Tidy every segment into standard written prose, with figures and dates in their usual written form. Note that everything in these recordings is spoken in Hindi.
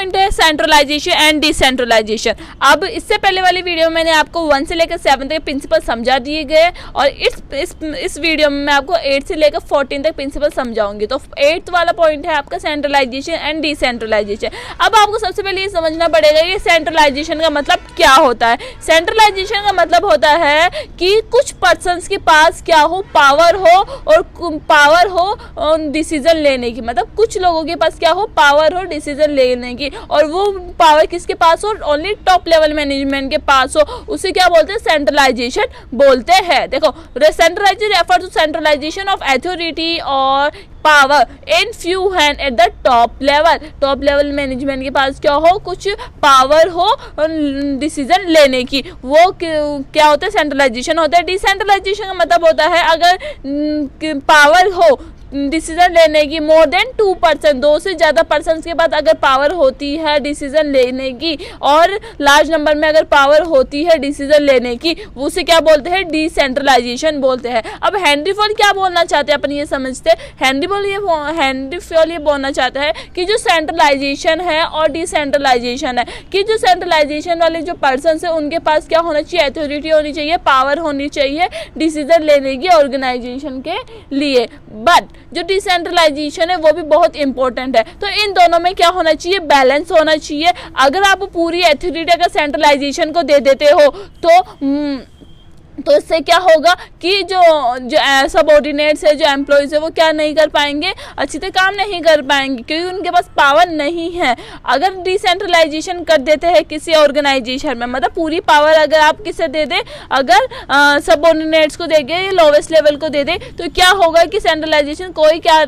पॉइंट है सेंट्रलाइजेशन एंड डिसेंट्रलाइजेशन। अब इससे पहले वाली वीडियो में मैंने आपको 1 से लेकर 7 तक प्रिंसिपल समझा दिए गए और इस वीडियो में मैं आपको 8 से लेकर 14 तक प्रिंसिपल समझाऊंगी। तो 8th वाला पॉइंट है आपका सेंट्रलाइजेशन एंड डिसेंट्रलाइजेशन। अब आपको सबसे पहले ये समझना पड़ेगा ये सेंट्रलाइजेशन का मतलब क्या होता है। सेंट्रलाइजेशन का मतलब होता है कि कुछ पर्सन्स के पास क्या हो, पावर हो और डिसीजन लेने की, मतलब कुछ लोगों के पास क्या हो, पावर हो डिसीजन लेने की, और वो पावर किसके पास हो, ओनली टॉप लेवल मैनेजमेंट के पास हो, उसे क्या बोलते हैं, सेंट्रलाइजेशन बोलते हैं। देखो, centralization refer to centralization of authority और power in few hand at the top level management के पास क्या हो, कुछ पावर हो डिसीजन लेने की, वो क्या होता है, सेंट्रलाइजेशन होता है। डिसेंट्रलाइजेशन का मतलब होता है अगर पावर हो डिसीजन लेने की मोर देन 2%, 2 से ज़्यादा पर्सन के बाद अगर पावर होती है डिसीजन लेने की, और लार्ज नंबर में अगर पावर होती है डिसीजन लेने की, उसे क्या बोलते हैं, डिसेंट्रलाइजेशन बोलते हैं। अब हेनरी फयोल क्या बोलना चाहते हैं अपन ये समझते हैं। हेनरी फयोल ये बोलना चाहता है कि जो सेंट्रलाइजेशन है और डिसेंट्रलाइजेशन है, कि जो सेंट्रलाइजेशन वाले जो पर्सन है उनके पास क्या होना चाहिए, अथॉरिटी होनी चाहिए, पावर होनी चाहिए डिसीजन लेने की ऑर्गेनाइजेशन के लिए, बट जो डिसेंट्रलाइजेशन है वो भी बहुत इंपॉर्टेंट है। तो इन दोनों में क्या होना चाहिए, बैलेंस होना चाहिए। अगर आप पूरी अथॉरिटी अगर सेंट्रलाइजेशन को दे देते हो तो इससे क्या होगा कि जो सबऑर्डिनेट्स है, जो एम्प्लॉयज है, वो क्या नहीं कर पाएंगे, अच्छी तरह काम नहीं कर पाएंगे क्योंकि उनके पास पावर नहीं है। अगर डिसेंट्रलाइजेशन कर देते हैं किसी ऑर्गेनाइजेशन में, मतलब पूरी पावर अगर आप किसे दे दे, अगर सबऑर्डिनेट्स को देंगे, लोवेस्ट लेवल को दे दे, तो क्या होगा कि सेंट्रलाइजेशन कोई क्या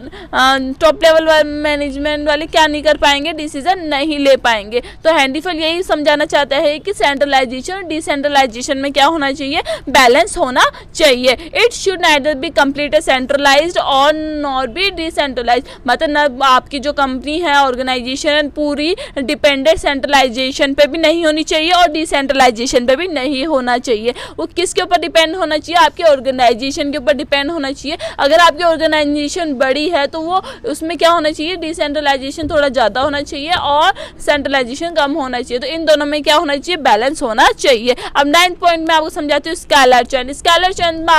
टॉप लेवल मैनेजमेंट वाले क्या नहीं कर पाएंगे, डिसीजन नहीं ले पाएंगे। तो हेनरी फयोल यही समझाना चाहता है कि सेंट्रलाइजेशन और डिसेंट्रलाइजेशन में क्या होना चाहिए, बैलेंस होना चाहिए। It should neither be completely centralised और नॉर बी डिसेंट्रलाइज्ड, मतलब आपकी जो कंपनी है, ऑर्गेनाइजेशन पूरी डिपेंडेंट सेंट्रलाइजेशन पे भी नहीं होनी चाहिए और डिसेंट्रलाइजेशन पे भी नहीं होना चाहिए। वो किसके ऊपर डिपेंड होना चाहिए, आपके ऑर्गेनाइजेशन के ऊपर डिपेंड होना चाहिए। अगर आपकी ऑर्गेनाइजेशन बड़ी है तो वो उसमें क्या होना चाहिए, डिसेंट्रलाइजेशन थोड़ा ज़्यादा होना चाहिए और सेंट्रलाइजेशन कम होना चाहिए। तो इन दोनों में क्या होना चाहिए, बैलेंस होना चाहिए। अब 9th पॉइंट में आपको समझाती हूँ स्केलर चेन में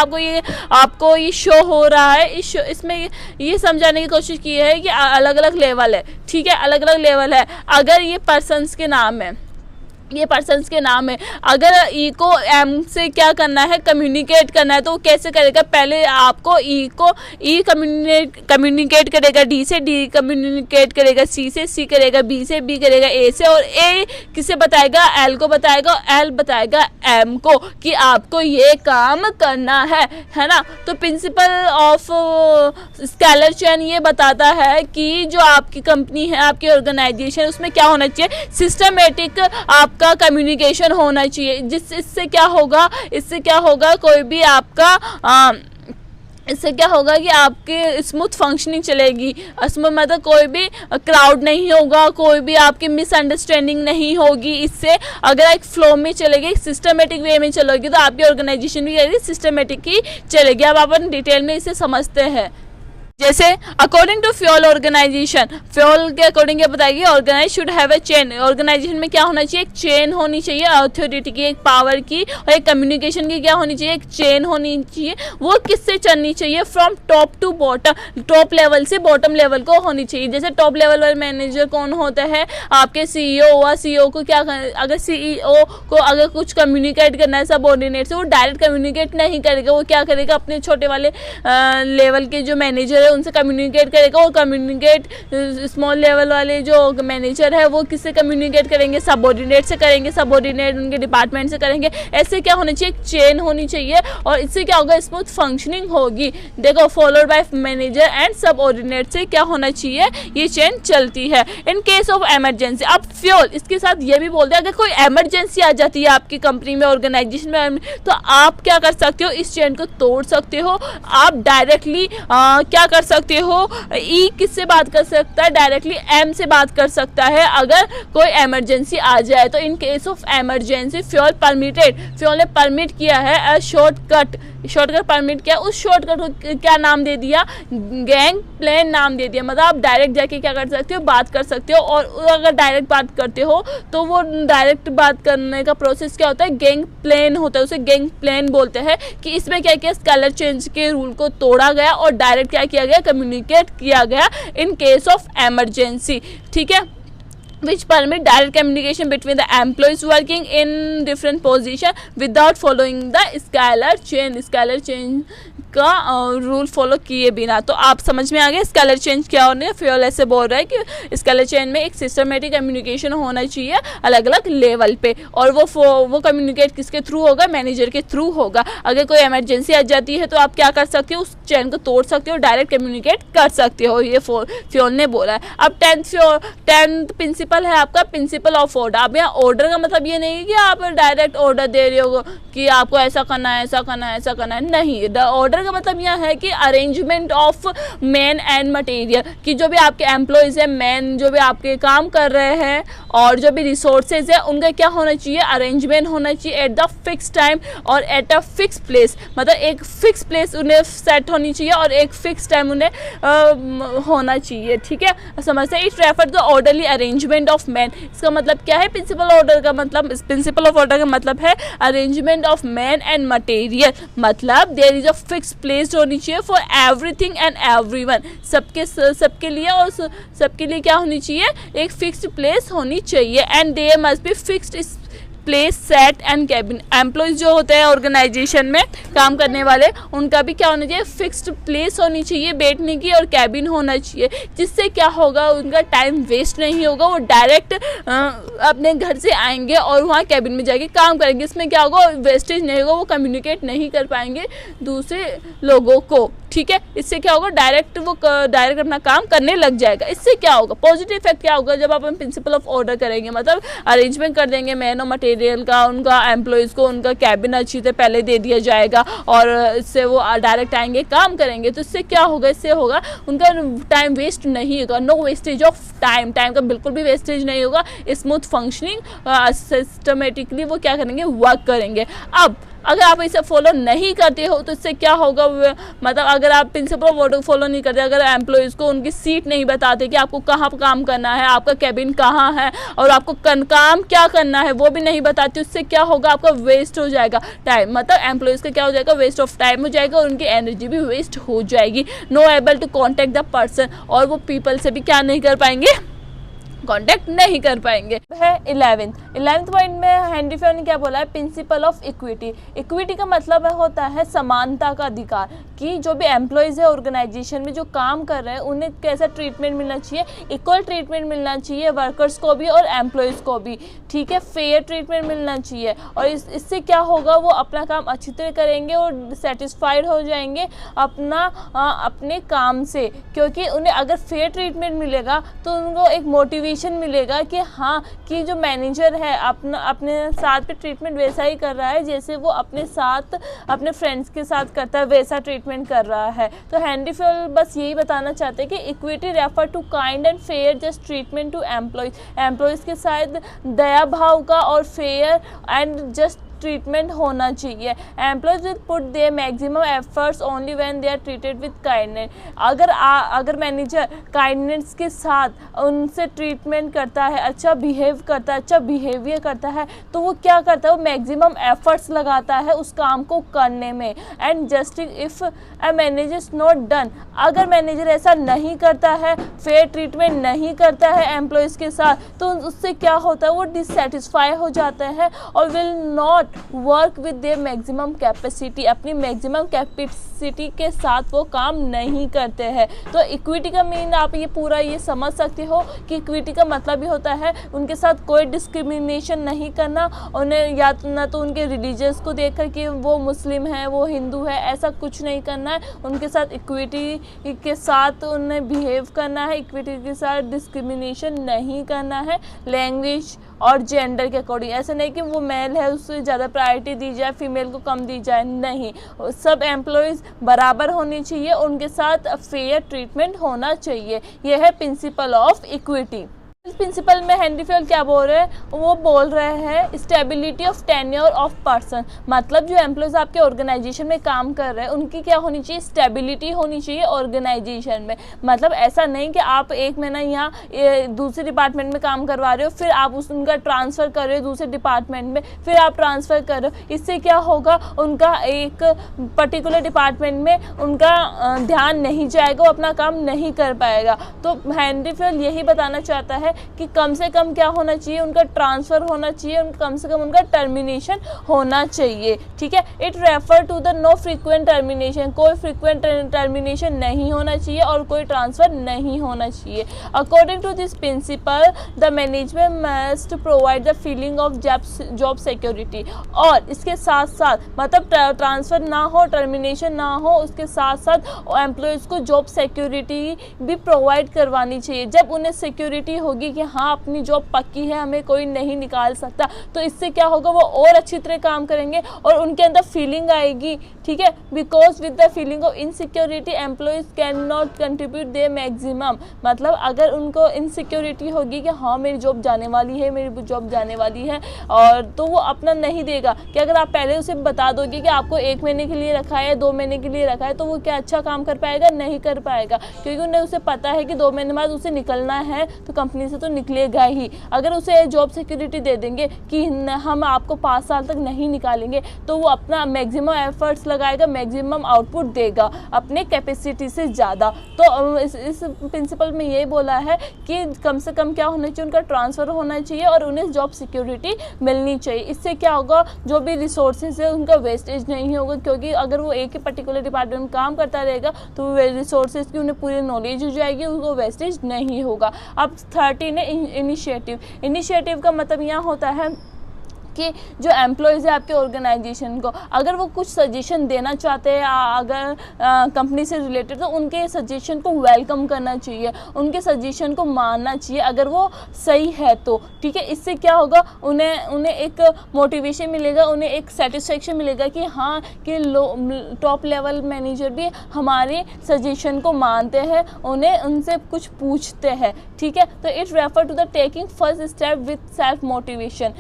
आपको ये शो हो रहा है। इसमें ये समझाने की कोशिश की है कि अलग अलग लेवल है, ठीक है, अलग अलग लेवल है। अगर ये पर्सन्स के नाम है, अगर ई को एम से क्या करना है, कम्युनिकेट करना है, तो वो कैसे करेगा, पहले आपको ई कम्युनिकेट करेगा डी से, डी कम्युनिकेट करेगा सी से, सी करेगा बी से, बी करेगा ए से, और ए किसे बताएगा, एल को बताएगा, एल बताएगा एम को कि आपको ये काम करना है ना। तो प्रिंसिपल ऑफ स्केलर चेन ये बताता है कि जो आपकी कंपनी है, आपकी ऑर्गेनाइजेशन, उसमें क्या होना चाहिए, सिस्टमेटिक का कम्युनिकेशन होना चाहिए। इससे क्या होगा कोई भी आपका इससे क्या होगा कि आपकी स्मूथ फंक्शनिंग चलेगी, मतलब कोई भी क्राउड नहीं होगा, कोई भी आपकी मिसअंडरस्टैंडिंग नहीं होगी। इससे अगर एक फ्लो में चलेगी, सिस्टमेटिक वे में चलेगी, तो आपकी ऑर्गेनाइजेशन भी सिस्टमेटिक ही चलेगी। अब अपन डिटेल में इसे समझते हैं। जैसे according to Fayol organisation, Fayol के अकॉर्डिंग क्या बताएगी, organise should have a chain. Organisation में क्या होना चाहिए, एक चेन होनी चाहिए, अथॉरिटी की, एक पावर की और एक कम्युनिकेशन की क्या होनी चाहिए, एक चेन होनी चाहिए। वो किससे चलनी चाहिए, from top to bottom, top level से बॉटम लेवल को होनी चाहिए। जैसे टॉप लेवल वाले मैनेजर कौन होता है, आपके सीईओ हुआ, सीईओ को क्या, अगर सीईओ को अगर कुछ कम्युनिकेट करना है सबऑर्डिनेट से, वो डायरेक्ट कम्युनिकेट नहीं करेगा, वो क्या करेगा, अपने छोटे वाले लेवल के जो मैनेजर उनसे कम्युनिकेट करेगा, और कम्युनिकेट स्मॉल लेवल वाले जो मैनेजर है वो किससे कम्युनिकेट करेंगे, सबऑर्डिनेट से करेंगे, सबऑर्डिनेट उनके डिपार्टमेंट से करेंगे। ऐसे क्या होना चाहिए, एक चेन होनी चाहिए, और इससे क्या होगा, स्मूथ फंक्शनिंग होगी। देखो, followed by manager and subordinate से क्या होना चाहिए, ये चेन चलती है। इन केस ऑफ इमरजेंसी, अब फ्योल इसके साथ ये भी बोलते हैं, अगर कोई इमरजेंसी आ जाती है आपकी कंपनी में, ऑर्गेनाइजेशन में, तो आप क्या कर सकते हो, इस चेन को तोड़ सकते हो। आप डायरेक्टली क्या कर सकते हो, ई किससे बात कर सकता है, डायरेक्टली एम से बात कर सकता है अगर कोई इमरजेंसी आ जाए। तो in case of emergency Fayol ने परमिट किया है अ शॉर्टकट शॉर्टकट परमिट क्या, उस शॉर्टकट को क्या नाम दे दिया, गैंग प्लेन नाम दे दिया। मतलब आप डायरेक्ट जाके क्या कर सकते हो, बात कर सकते हो। और अगर डायरेक्ट बात करते हो तो वो डायरेक्ट बात करने का प्रोसेस क्या होता है, गैंग प्लेन होता है, उसे गैंग प्लेन बोलते हैं। कि इसमें क्या किया, स्केलर चेंज के रूल को तोड़ा गया और डायरेक्ट क्या किया गया, कम्युनिकेट किया गया इन केस ऑफ एमरजेंसी। ठीक है, which permit direct communication between the employees working in different position without following the scalar chain का रूल फॉलो किए बिना। तो आप समझ में आ गया स्केलर चेंज क्या होने है। फ्योल ऐसे बोल रहा है कि स्केलर चेन में एक सिस्टमेटिक कम्युनिकेशन होना चाहिए अलग अलग लेवल पे, और वो कम्युनिकेट किसके थ्रू होगा, मैनेजर के थ्रू होगा। अगर कोई इमरजेंसी आ जाती है तो आप क्या कर सकते हो, उस चेन को तोड़ सकते हो, डायरेक्ट कम्युनिकेट कर सकते हो, ये फ्योल ने बोला है। अब टेंथ प्रिंसिपल है आपका प्रिंसिपल ऑफ ऑर्डर। अब यहाँ ऑर्डर का मतलब ये नहीं है कि आप डायरेक्ट ऑर्डर दे रहे हो कि आपको ऐसा करना है, ऐसा करना है, ऐसा करना है, नहीं। ऑर्डर का मतलब यह है कि arrangement of man and material, कि जो भी आपके एम्प्लॉयज है, मैन जो भी आपके काम कर रहे हैं, और जो भी रिसोर्सेज है उनका क्या होना चाहिए, अरेंजमेंट होना चाहिए एट द फिक्स टाइम और एट अ फिक्स प्लेस। मतलब एक फिक्स प्लेस उन्हें सेट होनी चाहिए और एक फिक्स टाइम उन्हें होना चाहिए। ठीक है, समझते हैं। It refer to orderly arrangement of man. इसका मतलब क्या है, प्रिंसिपल ऑर्डर का मतलब, प्रिंसिपल ऑफ ऑर्डर का मतलब है arrangement of man and material. मतलब there is a fix place होनी चाहिए फॉर एवरीथिंग एंड एवरीवन, सबके लिए, और सबके लिए क्या होनी चाहिए, एक फिक्स्ड प्लेस होनी चाहिए। And there must be fixed place set and cabin. Employees जो होते हैं ऑर्गेनाइजेशन में काम करने वाले, उनका भी क्या होना चाहिए, फिक्स्ड प्लेस होनी चाहिए बैठने की, और कैबिन होना चाहिए, जिससे क्या होगा, उनका टाइम वेस्ट नहीं होगा। वो डायरेक्ट अपने घर से आएंगे और वहाँ कैबिन में जाके काम करेंगे। इसमें क्या होगा, वेस्टेज नहीं होगा, वो कम्युनिकेट नहीं कर पाएंगे दूसरे लोगों को। ठीक है, इससे क्या होगा, डायरेक्ट अपना काम करने लग जाएगा। इससे क्या होगा, पॉजिटिव इफेक्ट क्या होगा, जब आप प्रिंसिपल ऑफ ऑर्डर करेंगे, मतलब अरेंजमेंट कर देंगे मैन और मटेरियल का, उनका एम्प्लॉयज़ को उनका कैबिन अच्छी से पहले दे दिया जाएगा, और इससे वो डायरेक्ट आएंगे काम करेंगे। तो इससे क्या होगा, इससे होगा उनका टाइम वेस्ट नहीं होगा, नो वेस्टेज ऑफ टाइम का बिल्कुल भी वेस्टेज नहीं होगा। स्मूथ फंक्शनिंग, सिस्टमेटिकली वो क्या करेंगे, वर्क करेंगे। अब अगर आप इसे फॉलो नहीं करते हो तो इससे क्या होगा, मतलब अगर आप प्रिंसिपल ऑफ ऑर्डर फॉलो नहीं करते, अगर एम्प्लॉयज़ को उनकी सीट नहीं बताते कि आपको कहाँ काम करना है, आपका कैबिन कहाँ है, और आपको काम क्या करना है वो भी नहीं बताते, उससे क्या होगा, आपका वेस्ट हो जाएगा टाइम। मतलब एम्प्लॉयज़ का क्या हो जाएगा, वेस्ट ऑफ टाइम हो जाएगा, और उनकी एनर्जी भी वेस्ट हो जाएगी। No able to contact the person, और वो पीपल से भी क्या नहीं कर पाएंगे, कांटेक्ट नहीं कर पाएंगे। है 11th पॉइंट में हेनरी फ्योल ने क्या बोला है, प्रिंसिपल ऑफ इक्विटी। इक्विटी का मतलब होता है समानता का अधिकार, कि जो भी एम्प्लॉयज़ है ऑर्गेनाइजेशन में जो काम कर रहे हैं उन्हें कैसा ट्रीटमेंट मिलना चाहिए, इक्वल ट्रीटमेंट मिलना चाहिए वर्कर्स को भी और एम्प्लॉयज़ को भी। ठीक है, फेयर ट्रीटमेंट मिलना चाहिए, और इससे क्या होगा, वो अपना काम अच्छी तरह करेंगे और सेटिस्फाइड हो जाएंगे अपने काम से, क्योंकि उन्हें अगर फेयर ट्रीटमेंट मिलेगा तो उनको एक मोटिवेशन मिलेगा कि हाँ, कि जो मैनेजर है अपने साथ पे ट्रीटमेंट वैसा ही कर रहा है जैसे वो अपने साथ अपने फ्रेंड्स के साथ करता है, वैसा ट्रीटमेंट कर रहा है। तो हेनरी फ्योल बस यही बताना चाहते हैं कि equity refer to kind and fair just treatment to employees के साथ दया भाव का और फेयर एंड जस्ट ट्रीटमेंट होना चाहिए। Employees will put their maximum efforts only when they are treated with kindness. अगर मैनेजर काइंडनेस के साथ उनसे ट्रीटमेंट करता है, अच्छा बिहेव करता है, अच्छा बिहेवियर करता है, तो वो क्या करता है, वो मैक्सिमम एफर्ट्स लगाता है उस काम को करने में। And just if a manager is not done, अगर मैनेजर ऐसा नहीं करता है, फेयर ट्रीटमेंट नहीं करता है एम्प्लॉयज़ के साथ, तो उससे क्या होता है, वो डिससेटिस्फाई हो जाते हैं और will not work with their maximum capacity, अपनी मैक्सिमम कैपेसिटी के साथ वो काम नहीं करते हैं। तो इक्विटी का मीन आप ये पूरा ये समझ सकते हो कि इक्विटी का मतलब ये होता है उनके साथ कोई डिस्क्रिमिनेशन नहीं करना, उन्हें या ना तो उनके रिलीजियस को देखकर कि वो मुस्लिम है, वो हिंदू है, ऐसा कुछ नहीं करना है। उनके साथ इक्विटी के साथ उन्हें बिहेव करना है, इक्विटी के साथ डिस्क्रिमिनेशन नहीं करना है, लैंग्वेज और जेंडर के अकॉर्डिंग। ऐसे नहीं कि वो मेल है उससे ज़्यादा प्रायोरिटी दी जाए, फीमेल को कम दी जाए, नहीं। सब एम्प्लॉयज़ बराबर होनी चाहिए, उनके साथ फेयर ट्रीटमेंट होना चाहिए। यह है प्रिंसिपल ऑफ इक्विटी। प्रिंसिपल में हेनरी फयोल क्या बोल रहे हैं, वो बोल रहे हैं stability of tenure of person, मतलब जो एम्प्लॉयज आपके ऑर्गेनाइजेशन में काम कर रहे हैं उनकी क्या होनी चाहिए, स्टेबिलिटी होनी चाहिए ऑर्गेनाइजेशन में। मतलब ऐसा नहीं कि आप एक महीना यहाँ दूसरे डिपार्टमेंट में काम करवा रहे हो, फिर आप उनका ट्रांसफ़र कर रहे हो दूसरे डिपार्टमेंट में, फिर आप ट्रांसफ़र कर रहे हो, इससे क्या होगा, उनका एक पर्टिकुलर डिपार्टमेंट में उनका ध्यान नहीं जाएगा, वो अपना काम नहीं कर पाएगा। तो हेनरी फयोल यही बताना चाहता है कि कम से कम क्या होना चाहिए, उनका ट्रांसफ़र होना चाहिए, कम से कम उनका टर्मिनेशन होना चाहिए। ठीक है, it refer to the no frequent termination, कोई फ्रीक्वेंट टर्मिनेशन नहीं होना चाहिए और कोई ट्रांसफ़र नहीं होना चाहिए। According to this principle the management must provide the feeling of job security, और इसके साथ साथ मतलब ट्रांसफ़र ना हो, टर्मिनेशन ना हो, उसके साथ साथ एम्प्लॉयज़ को जॉब सिक्योरिटी भी प्रोवाइड करवानी चाहिए। जब उन्हें सिक्योरिटी होगी कि हाँ अपनी जॉब पक्की है, हमें कोई नहीं निकाल सकता, तो इससे क्या होगा, वो और अच्छी तरह काम करेंगे और उनके अंदर फीलिंग आएगी। ठीक है, because with the feeling of insecurity employees can not contribute their maximum, मतलब अगर उनको इनसिक्योरिटी होगी कि हाँ मेरी जॉब जाने वाली है, मेरी जॉब जाने वाली है, और तो वो अपना नहीं देगा। कि अगर आप पहले उसे बता दोगे कि आपको 1 महीने के लिए रखा है, 2 महीने के लिए रखा है, तो वो क्या अच्छा काम कर पाएगा, नहीं कर पाएगा, क्योंकि उन्हें उसे पता है कि 2 महीने बाद उसे निकलना है, तो कंपनी से तो निकलेगा ही। अगर उसे जॉब सिक्योरिटी दे देंगे कि हम आपको 5 साल तक नहीं निकालेंगे, तो वो अपना मैक्सिमम एफर्ट्स लगाएगा, मैक्सिमम आउटपुट देगा अपने कैपेसिटी से ज़्यादा। तो इस प्रिंसिपल में ये बोला है कि कम से कम क्या होना चाहिए, उनका ट्रांसफ़र होना चाहिए और उन्हें जॉब सिक्योरिटी मिलनी चाहिए। इससे क्या होगा, जो भी रिसोर्सेज है उनका वेस्टेज नहीं होगा, क्योंकि अगर वो एक ही पर्टिकुलर डिपार्टमेंट में काम करता रहेगा तो रिसोर्सेज की उन्हें पूरी नॉलेज हो जाएगी, उनको वेस्टेज नहीं होगा। अब 13 है इनिशिएटिव का मतलब यहाँ होता है कि जो एम्प्लॉयज़ है आपके ऑर्गेनाइजेशन को, अगर वो कुछ सजेशन देना चाहते हैं अगर कंपनी से रिलेटेड, तो उनके सजेशन को वेलकम करना चाहिए, उनके सजेशन को मानना चाहिए अगर वो सही है तो। ठीक है, इससे क्या होगा, उन्हें एक मोटिवेशन मिलेगा, उन्हें एक सेटिस्फेक्शन मिलेगा कि हाँ कि टॉप लेवल मैनेजर भी हमारे सजेशन को मानते हैं, उन्हें उनसे कुछ पूछते हैं। ठीक है, तो it refer to the taking first step with self motivation.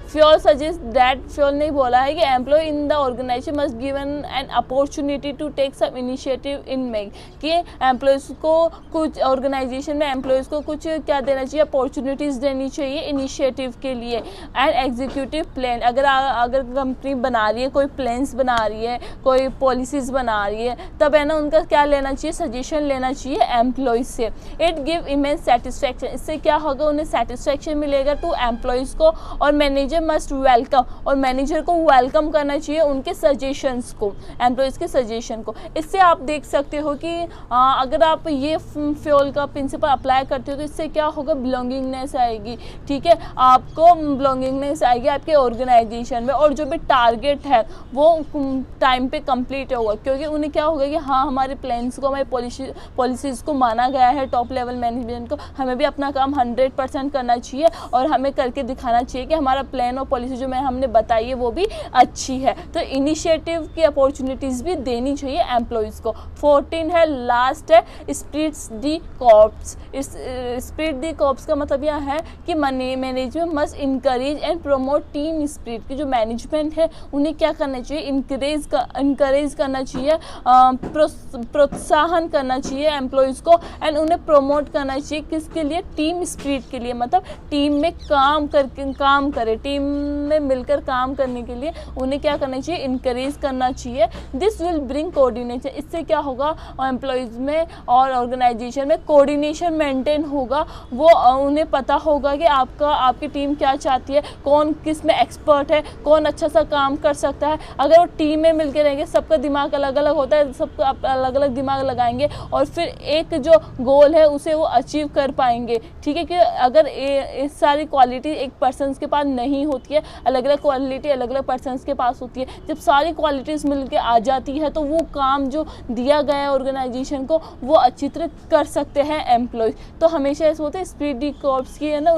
Fayol suggest that, Fayol ने बोला है कि employ in the organisation must given an opportunity to take some initiative in make, कि एम्प्लॉयज़ को कुछ ऑर्गेनाइजेशन में एम्प्लॉयज़ को कुछ क्या देना चाहिए, अपॉर्चुनिटीज़ देनी चाहिए इनिशिएटिव के लिए। एंड एग्जीक्यूटिव प्लान, अगर कंपनी बना रही है, कोई प्लान्स बना रही है, कोई पॉलिसीज़ बना रही है, तब है ना उनका क्या लेना चाहिए, सजेशन लेना चाहिए एम्प्लॉयज़ से। इट गिव इमेंस सेटिस्फैक्शन, इससे क्या होगा, उन्हें सेटिस्फैक्शन मिलेगा टू एम्प्लॉयज़ को, और मैनेजर मस्ट वेलकम, और मैनेजर को वेलकम करना चाहिए उनके सजेशंस को, एम्प्लॉयज़ के सजेशन को। इससे आप देख सकते हो कि अगर आप ये फ्योल का प्रिंसिपल अप्लाई करते हो तो इससे क्या होगा, बिलोंगिंगनेस आएगी। ठीक है, आपको बिलोंगिंगनेस आएगी आपके ऑर्गेनाइजेशन में, और जो भी टारगेट है वो टाइम पे कंप्लीट होगा, क्योंकि उन्हें क्या होगा कि हाँ हमारे प्लान्स को, हमारी पॉलिसीज़ को माना गया है टॉप लेवल मैनेजमेंट को, हमें भी अपना काम 100% करना चाहिए और हमें करके दिखाना चाहिए कि हमारा प्लान और पॉलिसी जो हमने बताई है वो भी अच्छी है। तो इनिशिएटिव की अपॉर्चुनिटीज़ भी देनी चाहिए एम्प्लॉयज़ को। 14 है, लास्ट है, स्पिरिट्स दी कॉर्प्स। स्पिरिट दी कॉर्प्स का मतलब यह है कि management must encourage and promote team spirit, की जो मैनेजमेंट है उन्हें क्या करना चाहिए, इनकरेज करना चाहिए, प्रोत्साहन करना चाहिए एम्प्लॉयज़ को, एंड उन्हें प्रमोट करना चाहिए किसके लिए, टीम स्पिरिट के लिए, मतलब टीम में काम करे, टीम में मिलकर काम करने के लिए उन्हें क्या करना चाहिए, इनकरेज करना चाहिए। दिस विल ब्रिंग कोऑर्डिनेशन, इससे क्या होगा, एम्प्लॉयज़ में और ऑर्गेनाइजेशन में कोऑर्डिनेशन मेंटेन होगा, वो उन्हें पता होगा कि आपकी टीम क्या चाहती है, कौन किस में एक्सपर्ट है, कौन अच्छा सा काम कर सकता है। अगर वो टीम में मिलकर रहेंगे, सबका दिमाग अलग अलग होता है, सबका अलग अलग दिमाग लगाएंगे और फिर एक जो गोल है उसे वो अचीव कर पाएंगे। ठीक है, कि अगर इस सारी क्वालिटी एक पर्सन के पास नहीं नहीं होती है, अलग अलग क्वालिटी अलग अलग पर्सनस के पास होती है। जब सारी क्वालिटीज़ मिलकर आ जाती है तो वो काम जो दिया गया है ऑर्गेनाइजेशन को वो अच्छी तरह कर सकते हैं एम्प्लॉयज़। तो हमेशा ऐसे होता है स्पिरिट दी कॉर्प्स की है ना,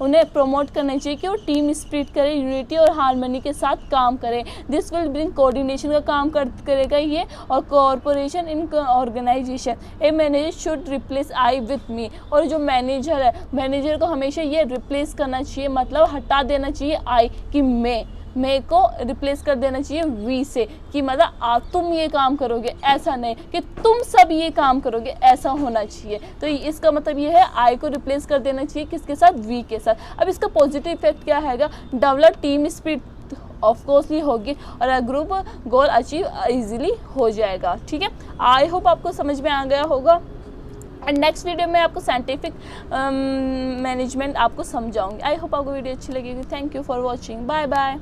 उन्हें प्रमोट करना चाहिए कि वो टीम स्पिरिट करे, यूनिटी और हार्मनी के साथ काम करें। दिस विल ब्रिंग कोऑर्डिनेशन का काम करेगा ये, और cooperation in organization. A manager should replace I with me. और जो मैनेजर है, मैनेजर को हमेशा ये रिप्लेस करना चाहिए, मतलब हटा देना चाहिए आई कि मैं को रिप्लेस कर देना चाहिए वी से, कि मतलब तुम ये काम करोगे, ऐसा नहीं कि तुम सब ये काम करोगे, ऐसा होना चाहिए। तो इसका मतलब ये है आई को रिप्लेस कर देना चाहिए किसके साथ, वी के साथ। अब इसका पॉजिटिव इफेक्ट क्या है, develop team spirit of course ही होगी और ग्रुप गोल अचीव इजीली हो जाएगा। ठीक है, आई होप आपको समझ में आ गया होगा। एंड नेक्स्ट वीडियो में आपको साइंटिफिक मैनेजमेंट आपको समझाऊंगी। आई होप आपको वीडियो अच्छी लगेगी। Thank you for watching, bye bye.